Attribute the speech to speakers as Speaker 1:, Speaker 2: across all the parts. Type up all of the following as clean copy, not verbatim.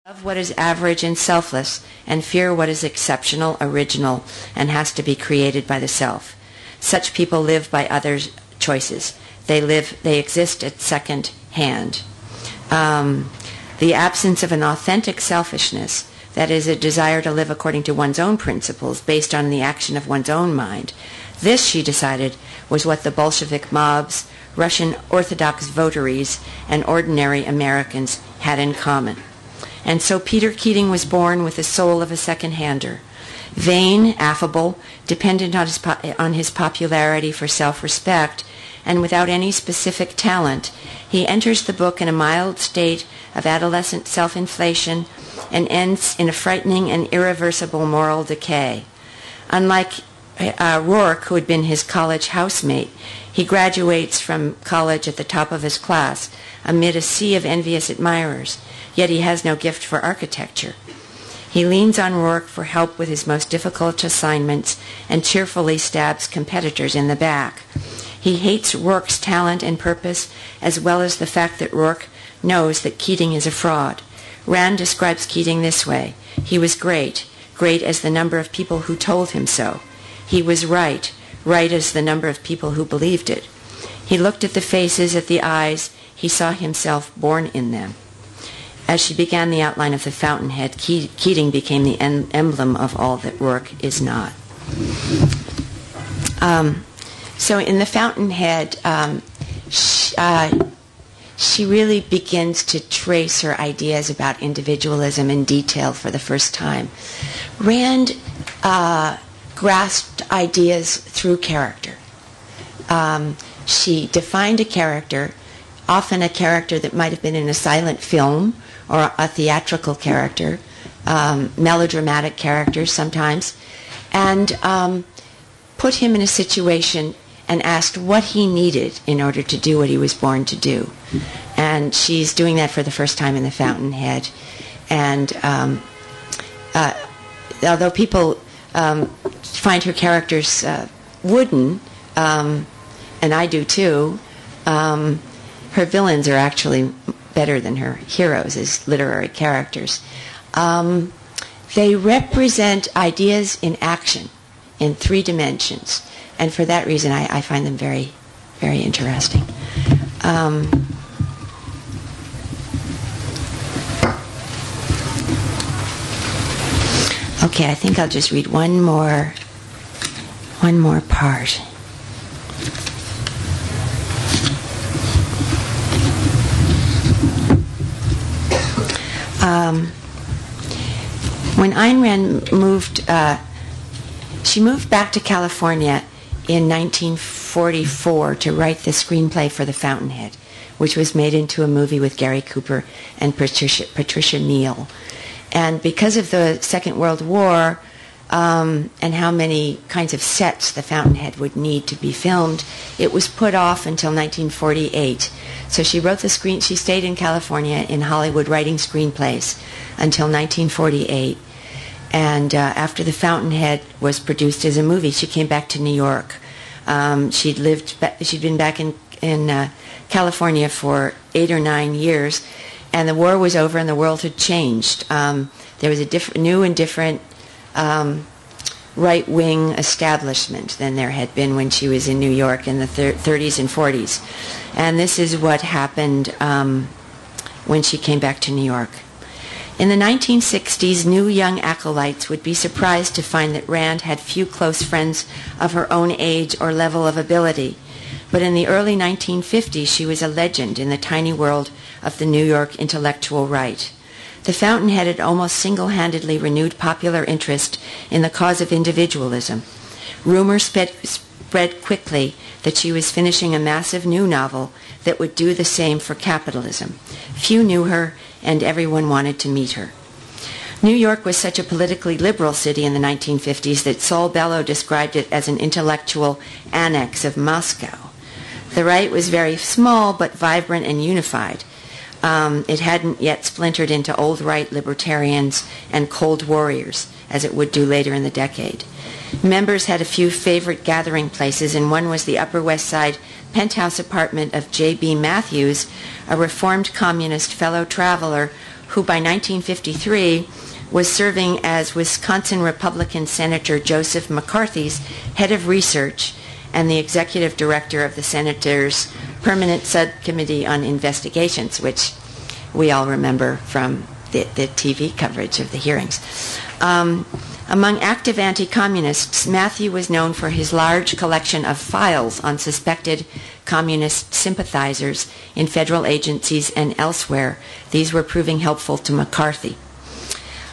Speaker 1: Love what is average and selfless, and fear what is exceptional, original, and has to be created by the self. Such people live by others' choices. They exist at second hand. The absence of an authentic selfishness, that is, a desire to live according to one's own principles based on the action of one's own mind. This, she decided, was what the Bolshevik mobs, Russian Orthodox votaries, and ordinary Americans had in common. And so Peter Keating was born with the soul of a second-hander. Vain, affable, dependent on his popularity for self-respect, and without any specific talent, he enters the book in a mild state of adolescent self-inflation and ends in a frightening and irreversible moral decay. Unlike Rourke, who had been his college housemate, he graduates from college at the top of his class amid a sea of envious admirers, yet he has no gift for architecture. He leans on Rourke for help with his most difficult assignments and cheerfully stabs competitors in the back. He hates Rourke's talent and purpose, as well as the fact that Rourke knows that Keating is a fraud. Rand describes Keating this way: he was great, great as the number of people who told him so. He was right, right as the number of people who believed it. He looked at the faces, at the eyes. He saw himself born in them. As she began the outline of the fountainhead, Keating became the emblem of all that Rourke is not. So in the fountainhead, she really begins to trace her ideas about individualism in detail for the first time. Rand grasped ideas through character. She defined a character, often a character that might have been in a silent film or a theatrical character, melodramatic characters sometimes, and put him in a situation and asked what he needed in order to do what he was born to do. And she's doing that for the first time in the Fountainhead. And although people find her characters wooden, and I do too, her villains are actually better than her heroes as literary characters. They represent ideas in action in 3 dimensions, and for that reason I find them very, very interesting. Okay, I think I'll just read one more part. When Ayn Rand moved, she moved back to California in 1944 to write the screenplay for The Fountainhead, which was made into a movie with Gary Cooper and Patricia Neal. And because of the Second World War and how many kinds of sets The Fountainhead would need to be filmed, it was put off until 1948. So she wrote the screen. She stayed in California in Hollywood writing screenplays until 1948. And after The Fountainhead was produced as a movie, she came back to New York. She'd been back in California for 8 or 9 years, and the war was over and the world had changed. There was a new and different right-wing establishment than there had been when she was in New York in the 30s and 40s. And this is what happened when she came back to New York. In the 1960s, new young acolytes would be surprised to find that Rand had few close friends of her own age or level of ability. But in the early 1950s, she was a legend in the tiny world of the New York intellectual right. The Fountainhead had almost single-handedly renewed popular interest in the cause of individualism. Rumors spread quickly that she was finishing a massive new novel that would do the same for capitalism. Few knew her, and everyone wanted to meet her. New York was such a politically liberal city in the 1950s that Saul Bellow described it as an intellectual annex of Moscow. The right was very small but vibrant and unified. It hadn't yet splintered into old right libertarians and cold warriors, as it would do later in the decade. Members had a few favorite gathering places, and one was the Upper West Side penthouse apartment of J.B. Matthews, a reformed communist fellow traveler who by 1953 was serving as Wisconsin Republican Senator Joseph McCarthy's head of research and the executive director of the Senator's Permanent Subcommittee on Investigations, which we all remember from the TV coverage of the hearings. Among active anti-communists, Matthew was known for his large collection of files on suspected communist sympathizers in federal agencies and elsewhere. These were proving helpful to McCarthy.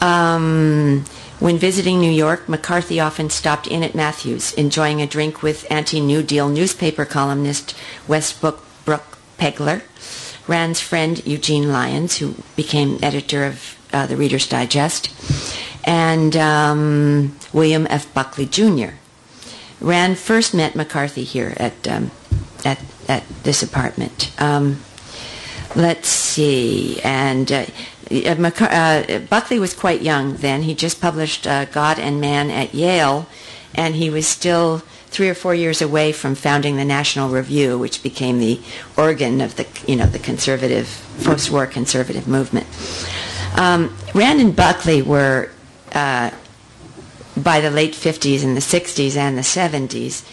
Speaker 1: When visiting New York, McCarthy often stopped in at Matthew's, enjoying a drink with anti-New Deal newspaper columnist Westbrook Pegler, Rand's friend Eugene Lyons, who became editor of the Reader's Digest, and William F. Buckley, Jr. Rand first met McCarthy here at this apartment. Let's see, and Buckley was quite young then. He just published God and Man at Yale, and he was still 3 or 4 years away from founding the National Review, which became the organ of the conservative, post-war conservative movement. Rand and Buckley were, by the late 50s and the 60s and the 70s,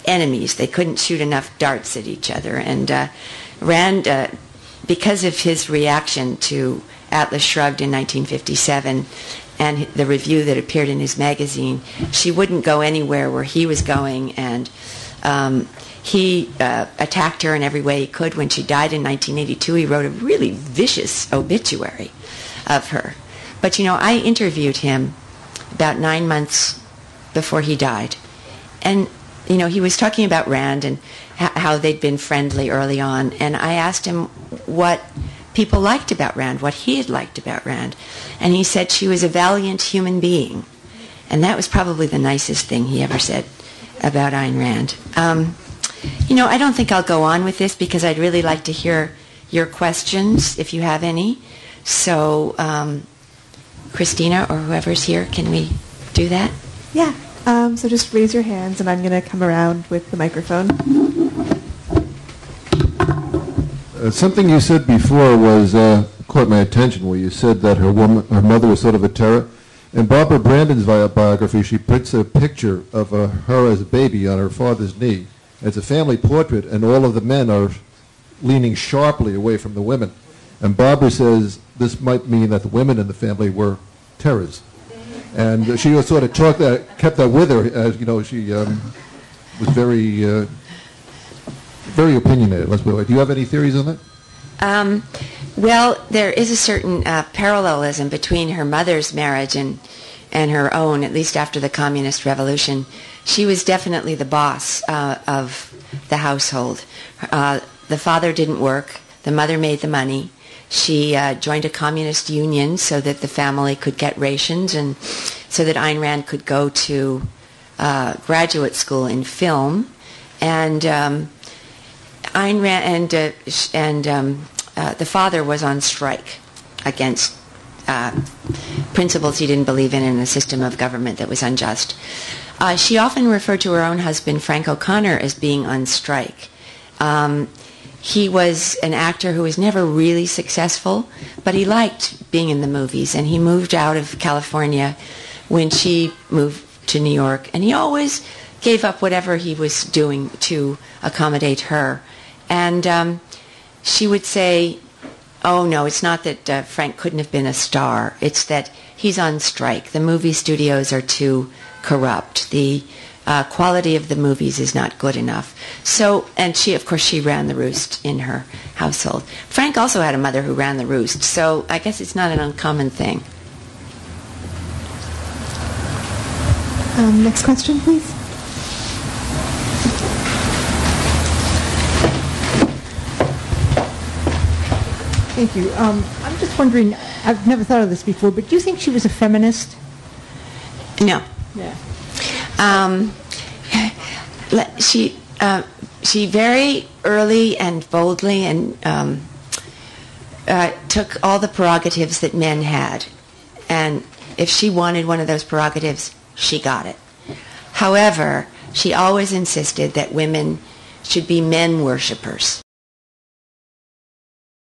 Speaker 1: enemies. They couldn't shoot enough darts at each other. And Rand, because of his reaction to Atlas Shrugged in 1957 and the review that appeared in his magazine, she wouldn't go anywhere where he was going, and he attacked her in every way he could. When she died in 1982, he wrote a really vicious obituary of her. But, I interviewed him about 9 months before he died. And, he was talking about Rand and how they'd been friendly early on. And I asked him what people liked about Rand, what he had liked about Rand. And he said she was a valiant human being. And that was probably the nicest thing he ever said about Ayn Rand. I don't think I'll go on with this because I'd really like to hear your questions, if you have any. So, Christina or whoever's here, can we do that?
Speaker 2: Yeah. So just raise your hands, and I'm going to come around with the microphone.
Speaker 3: Something you said before was caught my attention, where you said that her mother was sort of a terror. In Barbara Brandon's biography, she puts a picture of her as a baby on her father's knee. It's a family portrait, and all of the men are leaning sharply away from the women. And Barbara says this might mean that the women in the family were terrors. And she was sort of kept that with her, as she was very, very opinionated. Let's put it. Do you have any theories on that?
Speaker 1: Well, there is a certain parallelism between her mother's marriage and her own, at least after the Communist Revolution. She was definitely the boss of the household. The father didn't work. The mother made the money. She joined a communist union so that the family could get rations and so that Ayn Rand could go to graduate school in film. And Ayn Rand the father was on strike against principles he didn't believe in a system of government that was unjust. She often referred to her own husband, Frank O'Connor, as being on strike. He was an actor who was never really successful, but he liked being in the movies, and he moved out of California when she moved to New York, and he always gave up whatever he was doing to accommodate her. And she would say, oh no, it's not that Frank couldn't have been a star, it's that he's on strike. The movie studios are too corrupt. The quality of the movies is not good enough. So, and she, of course, she ran the roost in her household. Frank also had a mother who ran the roost, so I guess it's not an uncommon thing.
Speaker 2: Next question, please.
Speaker 4: Thank you. I'm just wondering, I've never thought of this before, but do you think she was a feminist?
Speaker 1: No.
Speaker 4: Yeah.
Speaker 1: She very early and boldly and took all the prerogatives that men had, and if she wanted one of those prerogatives, she got it. However, she always insisted that women should be men worshippers.